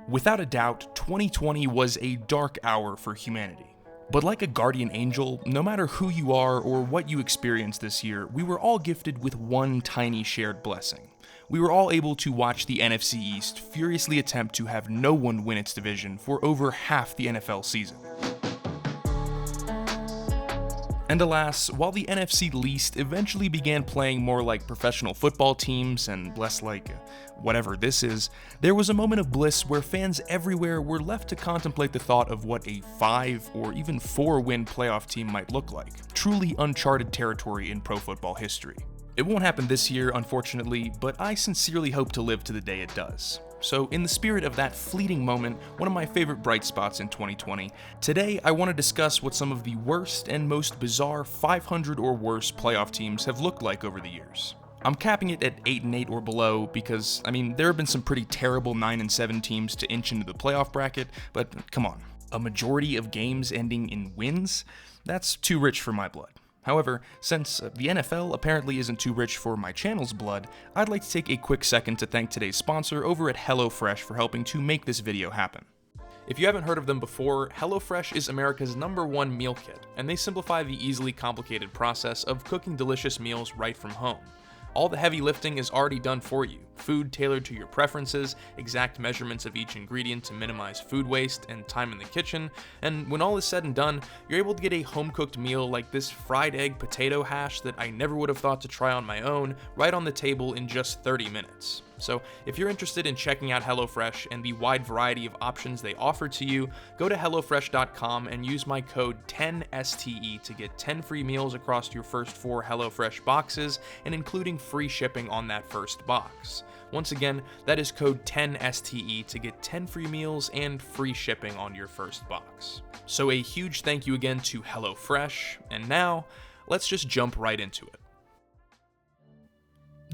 Without a doubt, 2020 was a dark hour for humanity. But like a guardian angel, no matter who you are or what you experienced this year, we were all gifted with one tiny shared blessing. We were all able to watch the NFC East furiously attempt to have no one win its division for over half the NFL season. And alas, while the NFC East eventually began playing more like professional football teams and less like whatever this is, there was a moment of bliss where fans everywhere were left to contemplate the thought of what a 5 or even 4-win playoff team might look like, truly uncharted territory in pro football history. It won't happen this year, unfortunately, but I sincerely hope to live to the day it does. So in the spirit of that fleeting moment, one of my favorite bright spots in 2020, today I want to discuss what some of the worst and most bizarre 500 or worse playoff teams have looked like over the years. I'm capping it at 8-8 or below because, there have been some pretty terrible 9-7 teams to inch into the playoff bracket, but come on, a majority of games ending in wins? That's too rich for my blood. However, since the NFL apparently isn't too rich for my channel's blood, I'd like to take a quick second to thank today's sponsor over at HelloFresh for helping to make this video happen. If you haven't heard of them before, HelloFresh is America's #1 meal kit, and they simplify the easily complicated process of cooking delicious meals right from home. All the heavy lifting is already done for you. Food tailored to your preferences, exact measurements of each ingredient to minimize food waste and time in the kitchen, and when all is said and done, you're able to get a home-cooked meal like this fried egg potato hash that I never would have thought to try on my own, right on the table in just 30 minutes. So if you're interested in checking out HelloFresh and the wide variety of options they offer to you, go to HelloFresh.com and use my code 10STE to get 10 free meals across your first 4 HelloFresh boxes and including free shipping on that first box. Once again, that is code 10STE to get 10 free meals and free shipping on your first box. So a huge thank you again to HelloFresh, and now, let's just jump right into it.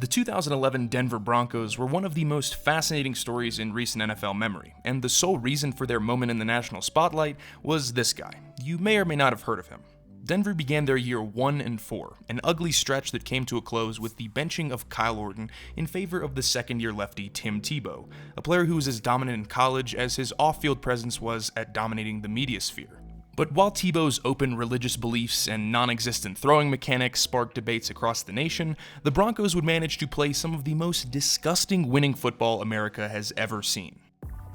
The 2011 Denver Broncos were one of the most fascinating stories in recent NFL memory, and the sole reason for their moment in the national spotlight was this guy. You may or may not have heard of him. Denver began their year 1-4, an ugly stretch that came to a close with the benching of Kyle Orton in favor of the second-year lefty Tim Tebow, a player who was as dominant in college as his off-field presence was at dominating the media sphere. But while Tebow's open religious beliefs and non-existent throwing mechanics sparked debates across the nation, the Broncos would manage to play some of the most disgusting winning football America has ever seen.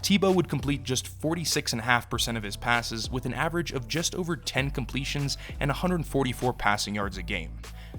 Tebow would complete just 46.5% of his passes with an average of just over 10 completions and 144 passing yards a game.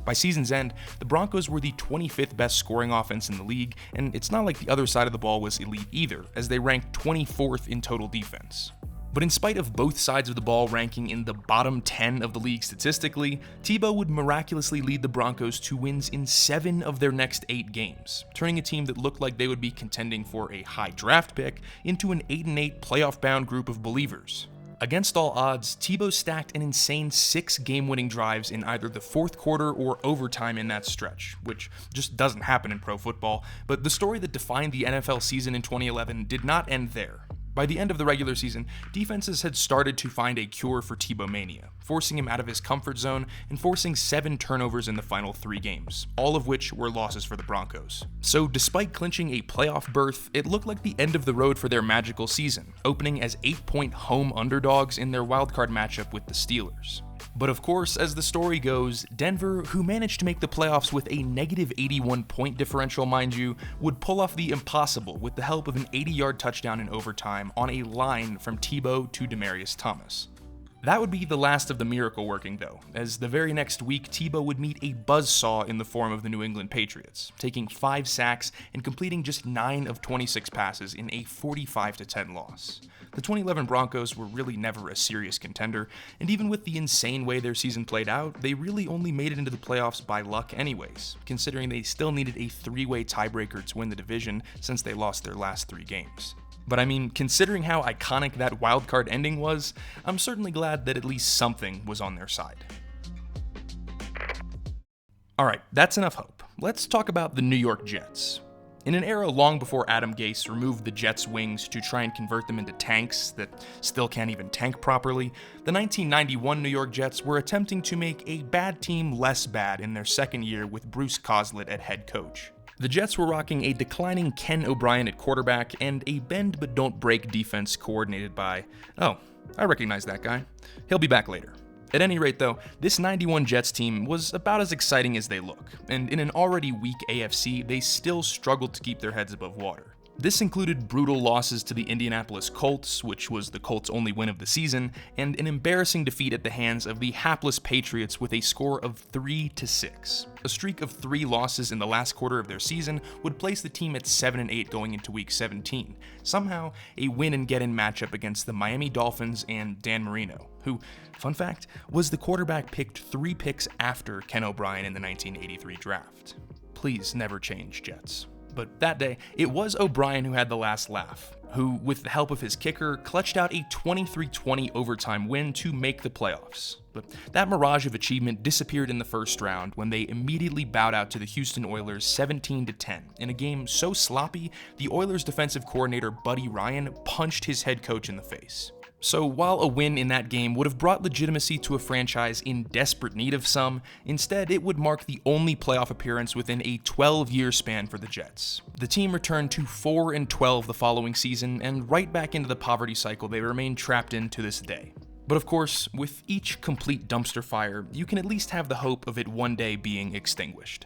By season's end, the Broncos were the 25th best scoring offense in the league, and it's not like the other side of the ball was elite either, as they ranked 24th in total defense. But in spite of both sides of the ball ranking in the bottom 10 of the league statistically, Tebow would miraculously lead the Broncos to wins in 7 of their next 8 games, turning a team that looked like they would be contending for a high draft pick into an 8-8 playoff-bound group of believers. Against all odds, Tebow stacked an insane 6 game-winning drives in either the fourth quarter or overtime in that stretch, which just doesn't happen in pro football, but the story that defined the NFL season in 2011 did not end there. By the end of the regular season, defenses had started to find a cure for Tebow mania, forcing him out of his comfort zone and forcing 7 turnovers in the final 3 games, all of which were losses for the Broncos. So despite clinching a playoff berth, it looked like the end of the road for their magical season, opening as 8-point home underdogs in their wildcard matchup with the Steelers. But of course, as the story goes, Denver, who managed to make the playoffs with a negative 81 point differential mind you, would pull off the impossible with the help of an 80-yard touchdown in overtime on a line from Tebow to Demaryius Thomas. That would be the last of the miracle working though, as the very next week Tebow would meet a buzzsaw in the form of the New England Patriots, taking 5 sacks and completing just 9 of 26 passes in a 45-10 loss. The 2011 Broncos were really never a serious contender, and even with the insane way their season played out, they really only made it into the playoffs by luck anyways, considering they still needed a 3-way tiebreaker to win the division since they lost their last 3 games. But considering how iconic that wildcard ending was, I'm certainly glad that at least something was on their side. Alright, that's enough hope. Let's talk about the New York Jets. In an era long before Adam Gase removed the Jets' wings to try and convert them into tanks that still can't even tank properly, the 1991 New York Jets were attempting to make a bad team less bad in their second year with Bruce Coslet at head coach. The Jets were rocking a declining Ken O'Brien at quarterback and a bend-but-don't-break defense coordinated by, oh, I recognize that guy. He'll be back later. At any rate though, this 91 Jets team was about as exciting as they look, and in an already weak AFC, they still struggled to keep their heads above water. This included brutal losses to the Indianapolis Colts, which was the Colts' only win of the season, and an embarrassing defeat at the hands of the hapless Patriots with a score of 3-6. A streak of 3 losses in the last quarter of their season would place the team at 7-8 going into Week 17. Somehow, a win-and-get-in matchup against the Miami Dolphins and Dan Marino, who, fun fact, was the quarterback picked 3 picks after Ken O'Brien in the 1983 draft. Please never change, Jets. But that day, it was O'Brien who had the last laugh, who, with the help of his kicker, clutched out a 23-20 overtime win to make the playoffs. But that mirage of achievement disappeared in the first round when they immediately bowed out to the Houston Oilers 17-10 in a game so sloppy, the Oilers defensive coordinator Buddy Ryan punched his head coach in the face. So while a win in that game would have brought legitimacy to a franchise in desperate need of some, instead it would mark the only playoff appearance within a 12-year span for the Jets. The team returned to 4-12 the following season, and right back into the poverty cycle they remain trapped in to this day. But of course, with each complete dumpster fire, you can at least have the hope of it one day being extinguished.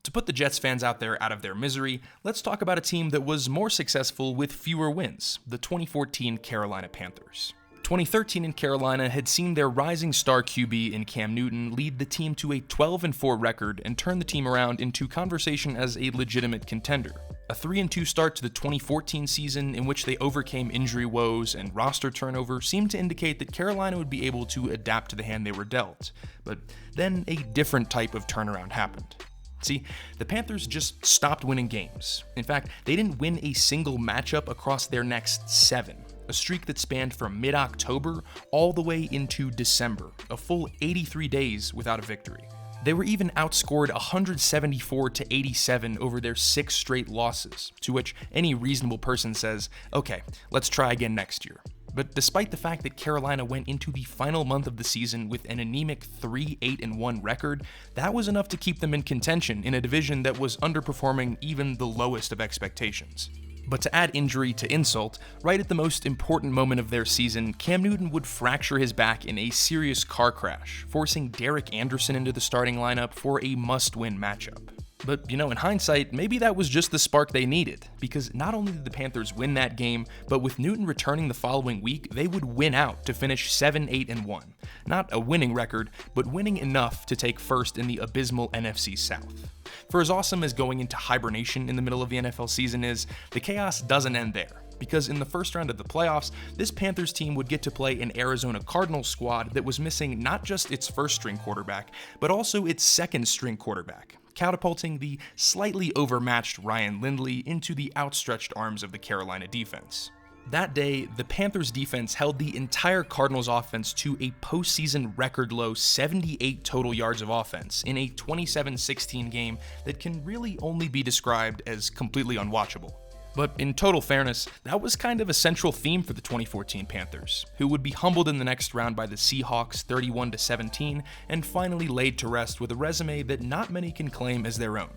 To put the Jets fans out there out of their misery, let's talk about a team that was more successful with fewer wins, the 2014 Carolina Panthers. 2013 in Carolina had seen their rising star QB in Cam Newton lead the team to a 12-4 record and turn the team around into conversation as a legitimate contender. A 3-2 start to the 2014 season in which they overcame injury woes and roster turnover seemed to indicate that Carolina would be able to adapt to the hand they were dealt. But then a different type of turnaround happened. See, the Panthers just stopped winning games. In fact, they didn't win a single matchup across their next 7, a streak that spanned from mid-October all the way into December, a full 83 days without a victory. They were even outscored 174-87 over their 6 straight losses, to which any reasonable person says, okay, let's try again next year. But despite the fact that Carolina went into the final month of the season with an anemic 3-8-1 record, that was enough to keep them in contention in a division that was underperforming even the lowest of expectations. But to add injury to insult, right at the most important moment of their season, Cam Newton would fracture his back in a serious car crash, forcing Derek Anderson into the starting lineup for a must-win matchup. But, in hindsight, maybe that was just the spark they needed, because not only did the Panthers win that game, but with Newton returning the following week, they would win out to finish 7-8-1. Not a winning record, but winning enough to take first in the abysmal NFC South. For as awesome as going into hibernation in the middle of the NFL season is, the chaos doesn't end there. Because in the first round of the playoffs, this Panthers team would get to play an Arizona Cardinals squad that was missing not just its first-string quarterback, but also its second-string quarterback, catapulting the slightly overmatched Ryan Lindley into the outstretched arms of the Carolina defense. That day, the Panthers defense held the entire Cardinals offense to a postseason record-low 78 total yards of offense in a 27-16 game that can really only be described as completely unwatchable. But in total fairness, that was kind of a central theme for the 2014 Panthers, who would be humbled in the next round by the Seahawks 31-17 and finally laid to rest with a resume that not many can claim as their own: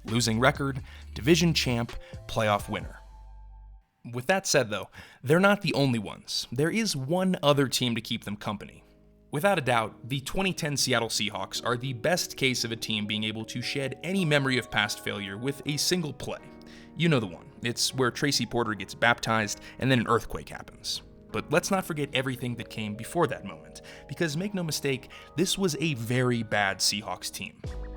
losing record, division champ, playoff winner. With that said though, they're not the only ones. There is one other team to keep them company. Without a doubt, the 2010 Seattle Seahawks are the best case of a team being able to shed any memory of past failure with a single play. You know the one. It's where Tracy Porter gets baptized and then an earthquake happens. But let's not forget everything that came before that moment, because make no mistake, this was a very bad Seahawks team.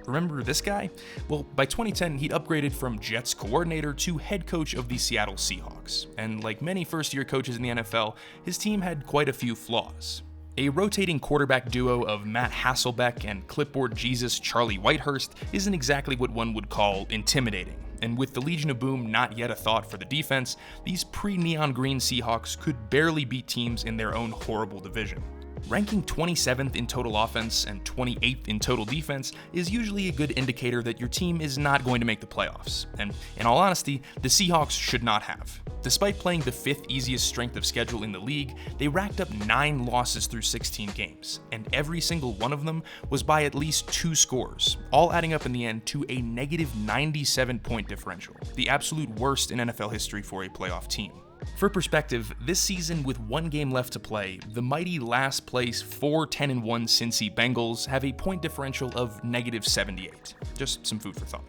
Remember this guy? Well, by 2010, he'd upgraded from Jets coordinator to head coach of the Seattle Seahawks, and like many first-year coaches in the NFL, his team had quite a few flaws. A rotating quarterback duo of Matt Hasselbeck and clipboard Jesus Charlie Whitehurst isn't exactly what one would call intimidating, and with the Legion of Boom not yet a thought for the defense, these pre-neon green Seahawks could barely beat teams in their own horrible division. Ranking 27th in total offense and 28th in total defense is usually a good indicator that your team is not going to make the playoffs, and in all honesty, the Seahawks should not have. Despite playing the 5th easiest strength of schedule in the league, they racked up 9 losses through 16 games, and every single one of them was by at least 2 scores, all adding up in the end to a negative 97-point differential, the absolute worst in NFL history for a playoff team. For perspective, this season with 1 game left to play, the mighty last place 4-10-1 Cincy Bengals have a point differential of negative 78. Just some food for thought.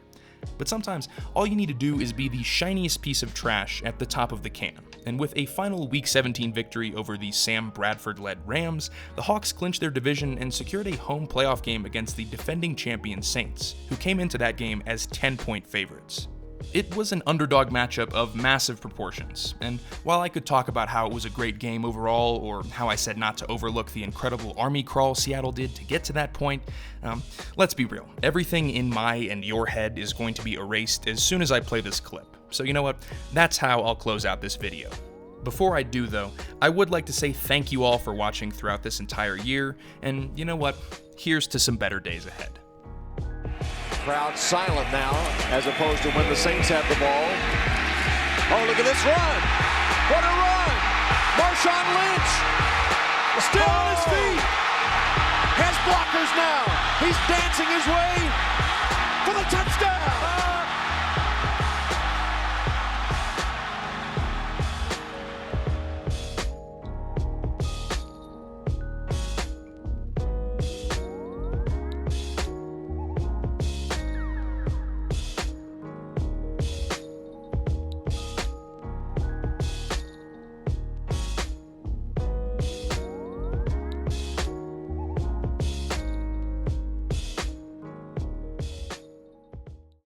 But sometimes, all you need to do is be the shiniest piece of trash at the top of the can. And with a final Week 17 victory over the Sam Bradford-led Rams, the Hawks clinched their division and secured a home playoff game against the defending champion Saints, who came into that game as 10-point favorites. It was an underdog matchup of massive proportions, and while I could talk about how it was a great game overall, or how I said not to overlook the incredible army crawl Seattle did to get to that point, let's be real. Everything in my and your head is going to be erased as soon as I play this clip. So you know what? That's how I'll close out this video. Before I do though, I would like to say thank you all for watching throughout this entire year, and you know what? Here's to some better days ahead. Crowd silent now, as opposed to when the Saints have the ball. Oh, look at this run! What a run! Marshawn Lynch, still on his feet, has blockers now. He's dancing his way for the touchdown.